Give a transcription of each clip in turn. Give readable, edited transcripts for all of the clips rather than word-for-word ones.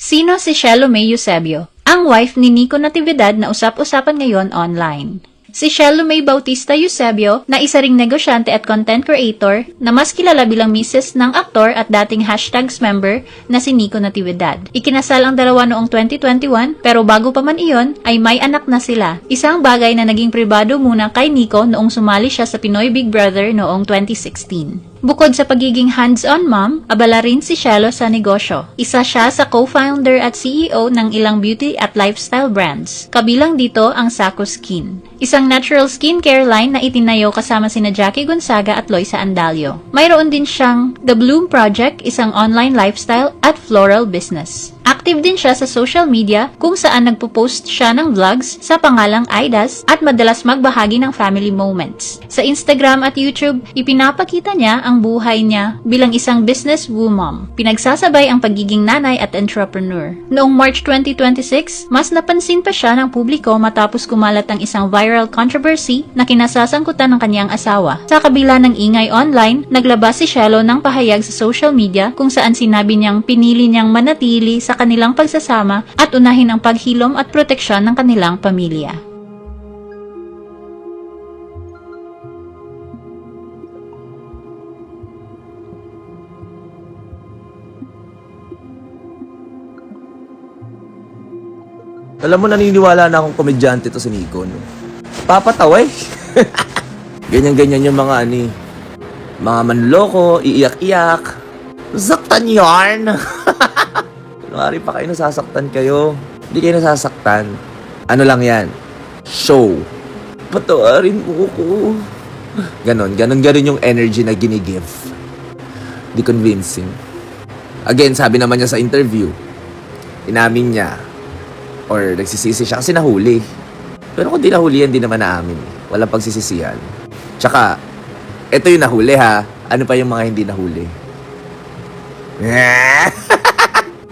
Sino si Shelo May Eusebio? Ang wife ni Nico Natividad na usap-usapan ngayon online. Si Shelo May Bautista Eusebio na isa ring negosyante at content creator na mas kilala bilang misis ng aktor at dating hashtags member na si Nico Natividad. Ikinasal ang dalawa noong 2021 pero bago pa man iyon ay may anak na sila. Isang bagay na naging pribado muna kay Nico noong sumali siya sa Pinoy Big Brother noong 2016. Bukod sa pagiging hands-on mom, abala rin si Shelo sa negosyo. Isa siya sa co-founder at CEO ng ilang beauty at lifestyle brands. Kabilang dito ang Saco Skin, isang natural skincare line na itinayo kasama sina Jackie Gonzaga at Loisa Andalio. Mayroon din siyang The Bloom Project, isang online lifestyle at floral business. Active din siya sa social media kung saan nagpo-post siya ng vlogs sa pangalang Aidas at madalas magbahagi ng family moments. Sa Instagram at YouTube, ipinapakita niya ang buhay niya bilang isang business woman. Pinagsasabay ang pagiging nanay at entrepreneur. Noong March 2026, mas napansin pa siya ng publiko matapos kumalat ang isang viral controversy na kinasasangkutan ng kanyang asawa. Sa kabila ng ingay online, naglabas si Shelo ng pahayag sa social media kung saan sinabi niyang pinili niyang manatili sa kanilang pagsasama at unahin ang paghilom at proteksyon ng kanilang pamilya. Alam mo, naniniwala na akong komedyante to si Nico, no? Papatawa eh. Ganyan-ganyan yung mga mga manloko, iiyak-iyak. Saktan yarn. Kunwari pa kayo nasasaktan kayo. Hindi kayo nasasaktan. Ano lang yan? Show. Patawarin mo ko. Ganon yung energy na ginigive. Di convincing. Again, sabi naman niya sa interview, inamin niya, or nagsisisi siya kasi nahuli. Pero kung di nahuli yan, di naman naamin. Walang pagsisisihan. Tsaka, eto yung nahuli ha. Ano pa yung mga hindi nahuli?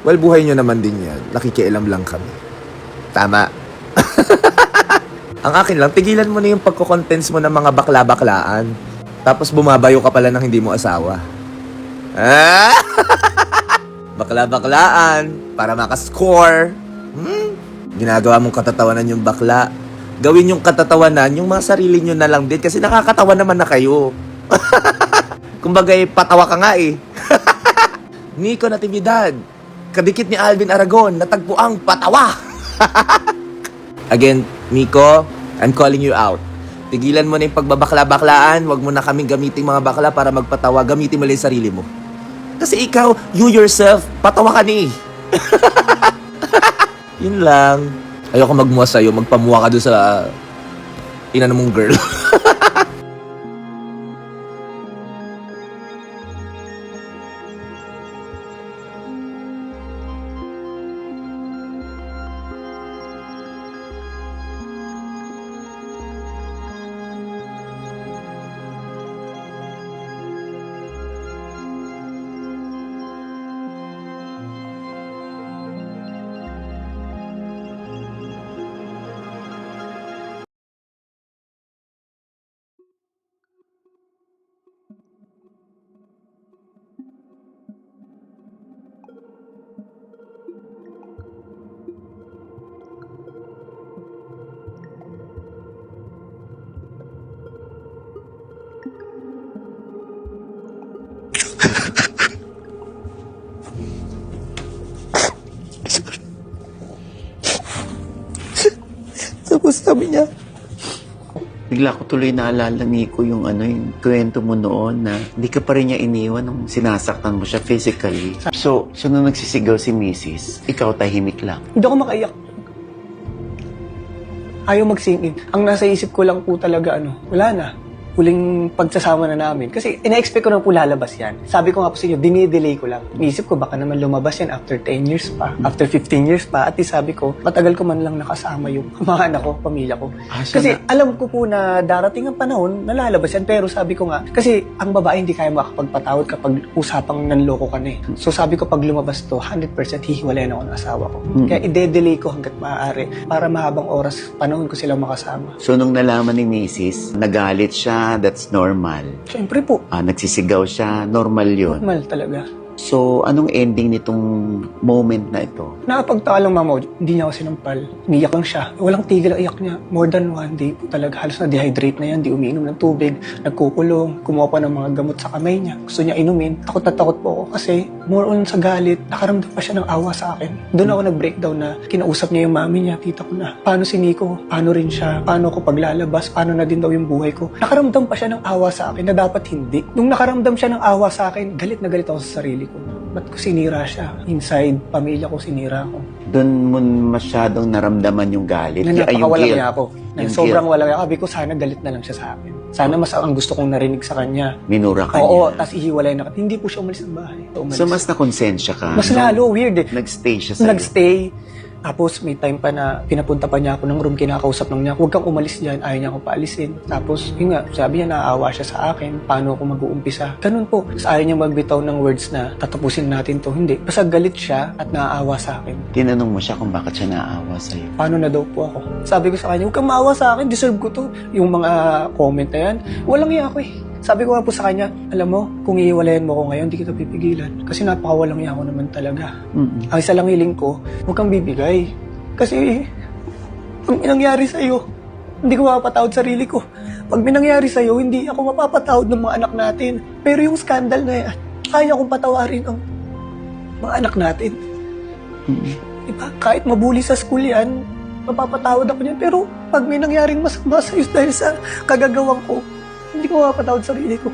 Well, buhay nyo naman din yan. Nakikialam lang kami. Tama. Ang akin lang, tigilan mo na yung pagko-contents mo ng mga bakla-baklaan. Tapos bumabayo ka pala ng hindi mo asawa. Bakla-baklaan para makascore. Ginagawa mong katatawanan yung bakla. Gawin yung katatawanan, yung mga sarili nyo na lang din. Kasi nakakatawa naman na kayo. Kumbaga, patawa ka nga eh. Nico Natividad, kadikit ni Alvin Aragon, natagpo ang patawa. Again, Nico, I'm calling you out. Tigilan mo na yung pagbabakla-baklaan. Huwag mo na kaming gamitin mga bakla para magpatawa. Gamitin mo lang yung sarili mo. Kasi ikaw, you yourself, patawa ka ni. Yun lang. Ayoko magmuha sa'yo. Magpamuha ka doon sa inano mong girl. Tapos sabi niya, bigla ko tuloy naalala, Nico, yung yung kwento mo noon na di ka pa rin niya iniwan nung sinasaktan mo siya physically. So nung nagsisigaw si Mrs., ikaw tahimik lang. Hindi ako makaiyak. Ayaw mag-sing in. Ang nasa isip ko lang po talaga, wala na. Huling pagsasama na namin. Kasi ina-expect ko na po lalabas yan. Sabi ko nga po sa inyo, dinidelay ko lang. Inisip ko baka naman lumabas yan after 10 years pa, after 15 years pa. At sabi ko, matagal ko man lang nakasama yung mga anak ko, pamilya ko. Kasi alam ko po na darating ang panahon na lalabas yan. Pero sabi ko nga, kasi ang babae hindi kaya makapagpatawad kapag usapang nanloko ka na eh. So sabi ko, pag lumabas to, 100% hihiwalay na ako ng asawa ko. Kaya i-delay ko hanggat maaari para mahabang oras, panahon ko silang makasama. So nung nalaman ni Mrs., nagalit siya, that's normal. Siyempre po. Nagsisigaw siya, normal yun. Normal talaga. So, anong ending nitong moment na ito? Nakapagtaka lang, Mama Oji, hindi niya ako sinampal. Umiyak lang siya. Walang tigil ang iyak niya. More than one day po talaga. Halos na-dehydrate na yan. Di umiinom ng tubig. Nagkukulong. Kumuha pa ng mga gamot sa kamay niya. Gusto niya inumin. Takot na takot po ako kasi more on sa galit, nakaramdam pa siya ng awa sa akin. Doon ako nag-breakdown na kinausap niya yung mami niya, tita ko na. Paano si Nico? Paano rin siya? Paano ako paglalabas? Paano na din daw yung buhay ko? Nakaramdam pa siya ng awa sa akin na dapat hindi. Nung nakaramdam siya ng awa sa akin, galit na galit ako sa sarili ko. Ba't ko sinira siya? Inside, pamilya ko sinira ko. Doon mo masyadong naramdaman yung galit. Na yung napakawalang guilt. niya ako. Na Yung sobrang guilt. walang niya. Sabi ko, sana galit na lang siya sa akin. Sana mas ang gusto kong narinig sa kanya. Minura ka Oo, niya. tapos ihiwalay na. Hindi po siya umalis ng bahay. Umalis. So, mas nakonsensya ka. Mas lalo, weird eh. Nagstay siya sa'yo. Nagstay. Tapos may time pa na pinapunta pa niya ako ng room, kinakausap lang niya, huwag kang umalis dyan, ayaw niya akong paalisin. Tapos yun nga, sabi niya naaawa siya sa akin, paano ako mag-uumpisa. Ganun po. Tapos ayaw niya magbitaw ng words na tatapusin natin to. Hindi. Basta galit siya at naaawa sa akin. Tinanong mo siya kung bakit siya naawa sa'yo. Paano na daw po ako? Sabi ko sa kanya, huwag kang maawa sa akin, deserve ko to. Yung mga comment na yan, walang iya ako eh. Sabi ko nga po sa kanya, alam mo, kung iiwalayan mo ko ngayon, di kita pipigilan. Kasi napakawalang iya ako naman talaga. Ang isa lang hiling ko, huwag kang bibigay. Kasi, pag may nangyari sa'yo, hindi ko mapapatawad sarili ko. Pag may nangyari sa'yo, hindi ako mapapatawad ng mga anak natin. Pero yung scandal na yan, kaya kong patawarin ang mga anak natin. Diba? Kahit mabuli sa school yan, mapapatawad ako niyan. Pero pag may nangyaring masama sa'yo dahil sa kagagawang ko, hindi ko mapapatawad sarili ko.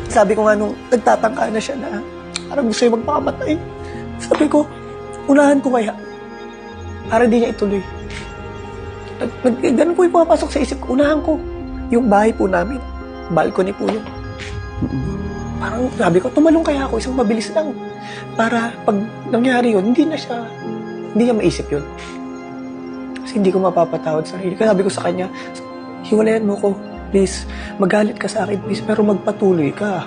Sabi ko nga nung nagtatangka na siya na parang gusto niya magpakamatay. Sabi ko, unahan ko kaya para di niya ituloy. Ganun po yung pumapasok sa isip ko. Unahan ko. Yung bahay po namin, balcony po yun. Parang sabi ko, tumalong kaya ako, isang mabilis lang. Para pag nangyari yun, hindi niya maisip yun. Kasi hindi ko mapapatawad sarili. Kaya sabi ko sa kanya, hiwalayan mo ko. Please, magalit ka sa akin, please, pero magpatuloy ka.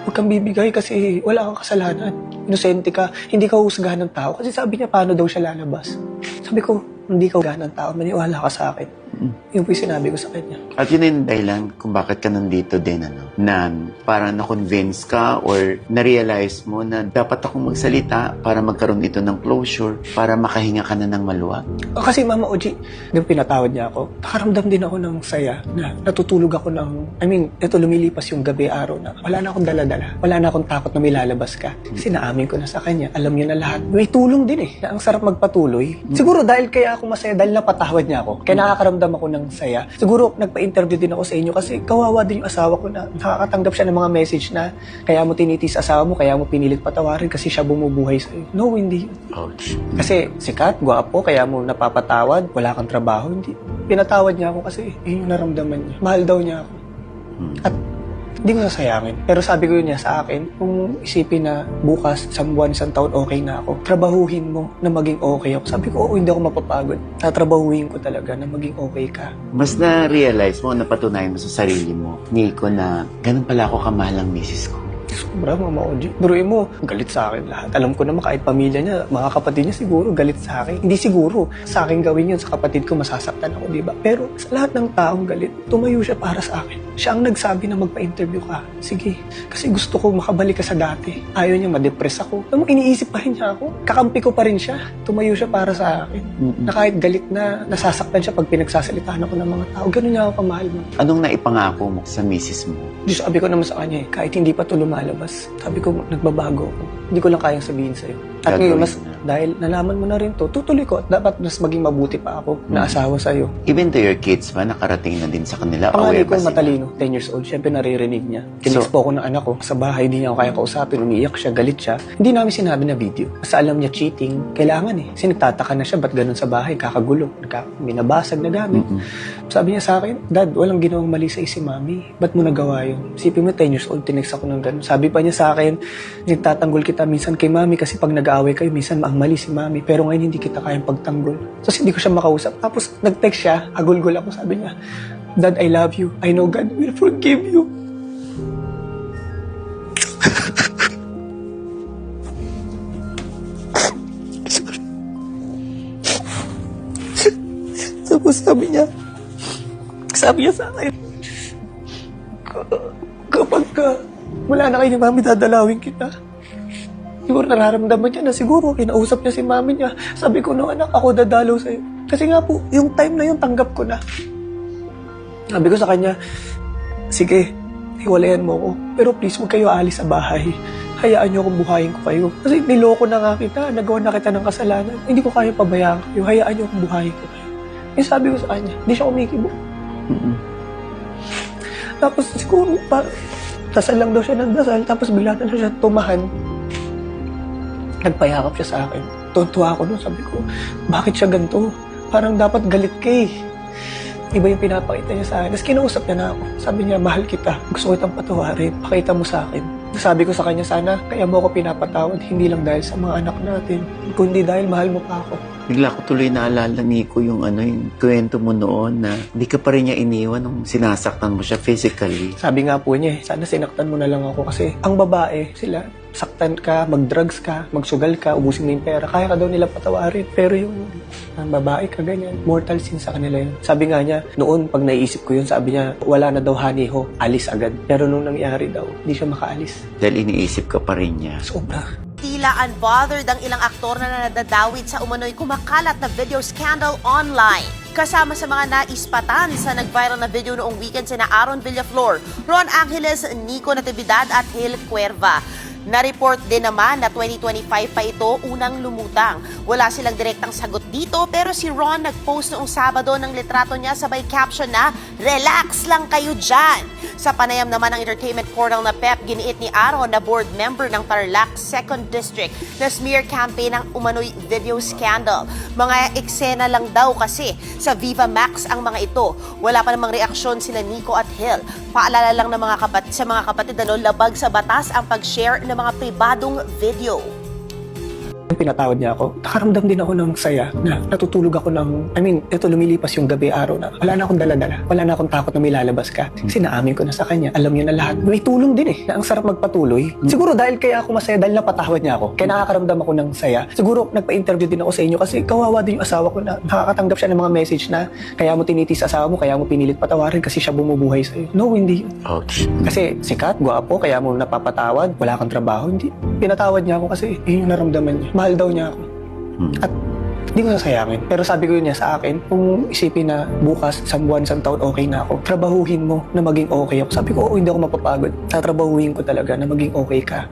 Huwag kang bibigay kasi wala kang kasalanan. Inosente ka, hindi ka husgahan ng tao. Kasi sabi niya, paano daw siya lalabas? Sabi ko, hindi ka husgahan ng tao, maniwala ka sa akin. Yun po yung sinabi ko sa kanya. At yun yung dahilan kung bakit ka nandito din, na parang na-convince ka or na-realize mo na dapat akong magsalita para magkaroon ito ng closure, para makahinga ka na ng maluwag. Kasi Mama Oji, nung pinatawad niya ako, nakaramdam din ako ng saya na natutulog ako ito lumilipas yung gabi araw na wala na akong dala-dala. Wala na akong takot na may lalabas ka. Kasi naamin ko na sa kanya, alam niya na lahat. May tulong din na ang sarap magpatuloy. Siguro dahil kaya ako masaya, dahil napatawad niya ako, kaya nakakaramdam ako ng saya. Siguro nagpa-interview din ako sa inyo kasi kawawa din yung asawa ko na nakakatanggap siya ng mga message na kaya mo tinitis asawa mo, kaya mo pinilit patawarin kasi siya bumubuhay sa'yo. No, hindi. Ouch. Kasi sikat, gwapo, kaya mo napapatawad, wala kang trabaho, hindi. Pinatawad niya ako kasi yun yung naramdaman niya. Mahal daw niya ako. At hindi ko sasayangin. Pero sabi ko yun niya sa akin, kung isipin na bukas, isang buwan, isang taon, okay na ako. Trabahuhin mo na maging okay ako. Sabi ko, oo, hindi ako mapapagod. Tatrabahuhin ko talaga na maging okay ka. Mas na-realize mo, napatunayan mo sa sarili mo, Nico, na ganun pala ako kamahal ang misis ko. Sobra, Mama Oji. Duruin mo, galit sa akin lahat. Alam ko naman kahit pamilya niya, mga kapatid niya siguro galit sa akin. Hindi siguro. Sa akin gawin yun, sa kapatid ko masasaktan ako, di ba? Pero sa lahat ng taong galit, tumayo siya para sa akin. Siya ang nagsabi na magpa-interview ka. Sige, kasi gusto ko makabalik ka sa dati. Ayaw niya ma-depress ako. Alam mo, iniisip pa rin niya ako. Kakampi ko pa rin siya. Tumayo siya para sa akin. Na kahit galit na, nasasaktan siya pag pinagsasalitaan ako ng mga tao. Ganun niya ako kamahal mo. Anong naipangako mo sa misis mo? Diyos, sabi ko naman sa kanya kahit hindi pa ito lumalabas, sabi ko, nagbabago ako. Hindi ko lang kayang sabihin sa'yo. At ngayon, Gagawin na. dahil nalaman mo na rin to, tutuloy ko at dapat mas maging mabuti pa ako na asawa sa'yo. Even to your kids ba, nakarating na din sa kanila? Pangalan Aware ko ba sila? matalino, 10 years old. Siyempre naririnig niya. Kinex po ako ng anak ko sa bahay, hindi niya ako kaya kausapin, umiiyak siya, galit siya. Hindi namin sinabi na video. Basta alam niya cheating, kailangan Kasi nagtataka na siya, ba't ganun sa bahay, kakagulo, binabasag na gamit. Sabi niya sa akin, Dad, walang ginawang mali sa si Mami. Ba't mo nagawa yun? Isipin mo, 10 years old, tinex ako ng ganun. Sabi pa niya sa akin, nagtatanggol kita minsan kay Mami kasi pag nag-aaway kayo, minsan ang mali si Mami. Pero ngayon hindi kita kayang pagtanggol. So hindi ko siya makausap. Tapos nag-text siya, agul-gul ako, sabi niya, Dad, I love you. I know God will forgive you. Tapos sabi niya sa akin, kapag ka wala na kayo ni mami, dadalawin kita. Siguro nararamdaman niya na siguro kinausap niya si mami niya. Sabi ko, no anak, ako dadalaw sa'yo. Kasi nga po, yung time na yun, tanggap ko na. Sabi ko sa kanya, sige, hiwalayan mo ko. Pero please, huwag kayo alis sa bahay. Hayaan niyo akong buhayin ko kayo. Kasi niloko na nga kita, nagawa na kita ng kasalanan. Hindi ko kaya pabayaan kayo. Hayaan niyo akong buhayin ko kayo. Yung sabi ko sa kanya, hindi siya kumikibo. Tapos siguro, dasal lang daw siya ng dasal. Tapos bigla na lang siya tumahan. Nagpayakap siya sa akin. Tuntua ako nun. Sabi ko, bakit siya ganito? Parang dapat galit ka eh. Iba yung pinapakita niya sa akin. Tapos kinausap niya na ako. Sabi niya, mahal kita. Gusto kitang patawarin. Pakita mo sa akin. Sabi ko sa kanya, sana kaya mo ako pinapatawad. Hindi lang dahil sa mga anak natin. Kundi dahil mahal mo pa ako. Bigla ko tuloy naalala, Nico, yung yung kwento mo noon na di ka pa rin niya iniwan nung sinasaktan mo siya physically. Sabi nga po niya sana sinaktan mo na lang ako kasi ang babae, sila, saktan ka, mag-drugs ka, magsugal ka, ubusin mo yung pera, kaya ka daw nila patawarin. Pero yung ang babae ka ganyan, mortal sin sa kanila yun. Sabi nga niya, noon pag naisip ko yun, sabi niya, wala na daw haniho, alis agad. Pero nung nangyari daw, hindi siya makaalis. Dahil iniisip ka pa rin niya. Sobra. Tila unbothered ang ilang aktor na nadadawit sa umano'y kumakalat na video scandal online. Kasama sa mga naispatan sa nag-viral na video noong weekend sina Aaron Villaflor, Ron Angeles, Nico Natividad at Hale Cuerva. Na-report din naman na 2025 pa ito unang lumutang. Wala silang direktang sagot dito pero si Ron nag-post noong Sabado ng litrato niya sabay caption na, "Relax lang kayo dyan." Sa panayam naman ng entertainment portal na PEP, giniit ni Aaron na board member ng Tarlac 2nd District na smear campaign ng umano'y video scandal. Mga eksena lang daw kasi sa Viva Max ang mga ito. Wala pa namang reaksyon sila Nico at Hill. Paalala lang ng sa mga kapatid labag sa batas ang pag-share ng mga pribadong video. Pinatawad niya ako. Nakaramdam din ako ng saya na natutulog ako ito lumilipas yung gabi araw na wala na akong dala-dala. Wala na akong takot na may lalabas ka. Kasi naamin ko na sa kanya. Alam niya na lahat. May tulong din na ang sarap magpatuloy. Siguro dahil kaya ako masaya dahil napatawad niya ako. Kaya nakakaramdam ako ng saya. Siguro nagpa-interview din ako sa inyo kasi kawawa din yung asawa ko na nakakatanggap siya ng mga message na kaya mo tinitis asawa mo, kaya mo pinilit patawarin kasi siya bumubuhay sa'yo. No, hindi yun. Ouch. Kasi sikat, gwapo, kaya mo napapatawad, wala kang trabaho. Hindi. Pinatawad niya ako kasi yun yung naramdaman niya. Mahal daw niya ako. At hindi ko sasayangin. Pero sabi ko niya sa akin, kung isipin na bukas, isang buwan, isang taon, okay na ako. Trabahuhin mo na maging okay ako. Sabi ko, hindi ako mapapagod. Tatrabahuhin ko talaga na maging okay ka.